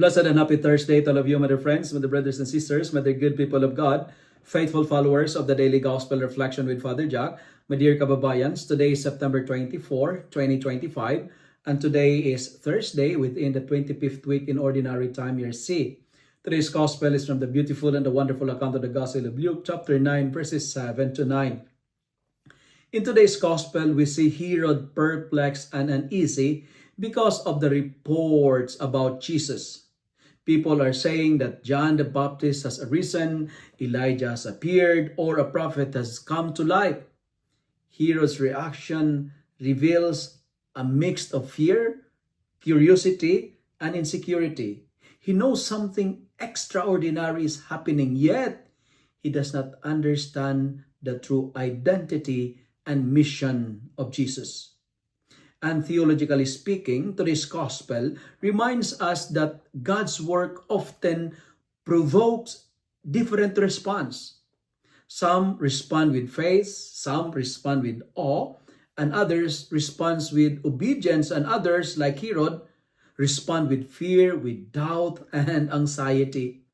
Blessed and happy Thursday to all of you, my dear friends, my dear brothers and sisters, my dear good people of God, faithful followers of the Daily Gospel Reflection with Father Jack, my dear kababayans. Today is September 24, 2025, and today is Thursday within the 25th week in Ordinary Time, Year C. Today's Gospel is from the beautiful and the wonderful account of the Gospel of Luke, chapter 9, verses 7 to 9. In today's Gospel, we see Herod perplexed and uneasy because of the reports about Jesus. People are saying that John the Baptist has arisen, Elijah has appeared, or a prophet has come to life. Herod's reaction reveals a mix of fear, curiosity, and insecurity. He knows something extraordinary is happening, yet he does not understand the true identity and mission of Jesus. And theologically speaking, today's gospel reminds us that God's work often provokes different response. Some respond with faith, some respond with awe, and others respond with obedience, and others, like Herod, respond with fear, with doubt, and anxiety.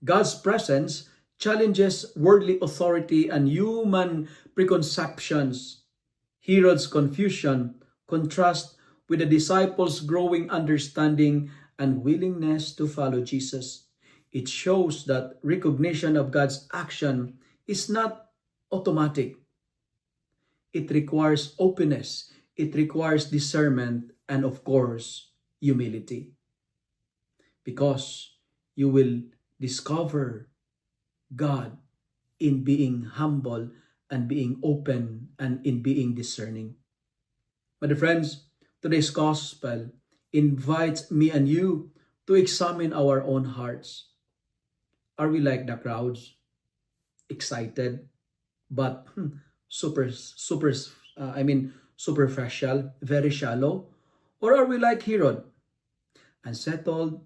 God's presence challenges worldly authority and human preconceptions. Herod's confusion contrasts with the disciples' growing understanding and willingness to follow Jesus. It shows that recognition of God's action is not automatic. It requires openness, it requires discernment, and of course, humility. Because you will discover God in being humble and being open and in being discerning. My dear friends, today's gospel invites me and you to examine our own hearts. Are we like the crowds? Excited, but superficial, very shallow? Or are we like Herod? Unsettled,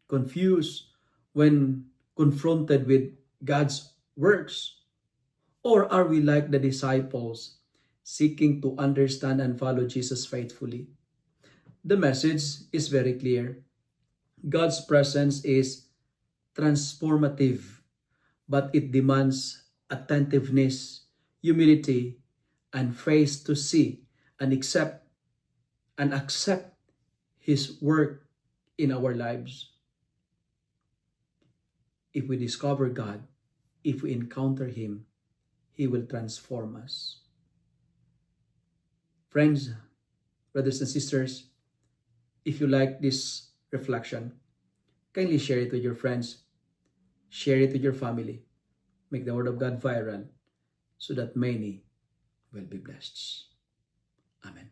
confused when confronted with God's works? Or are we like the disciples, seeking to understand and follow Jesus faithfully? The message is very clear. God's presence is transformative, but it demands attentiveness, humility, and faith to see and accept His work in our lives. If we discover God, if we encounter Him, He will transform us. Friends, brothers and sisters, if you like this reflection, kindly share it with your friends, share it with your family, make the Word of God viral so that many will be blessed. Amen.